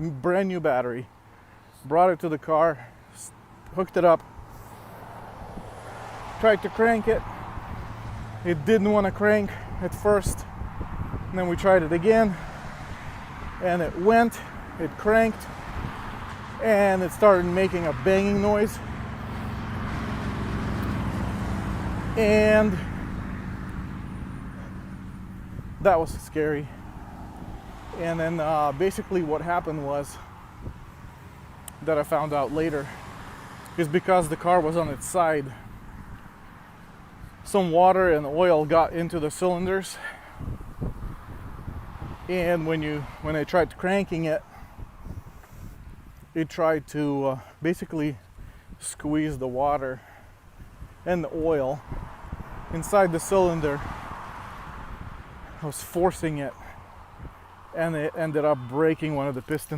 brand new battery. Brought it to the car, hooked it up, tried to crank it. It didn't want to crank at first. And then we tried it again, and it cranked, and it started making a banging noise. And that was scary. And then basically what happened was, that I found out later, is because the car was on its side, some water and oil got into the cylinders, and when I tried cranking it, it tried to basically squeeze the water and the oil inside the cylinder. I was forcing it, and it ended up breaking one of the pistons.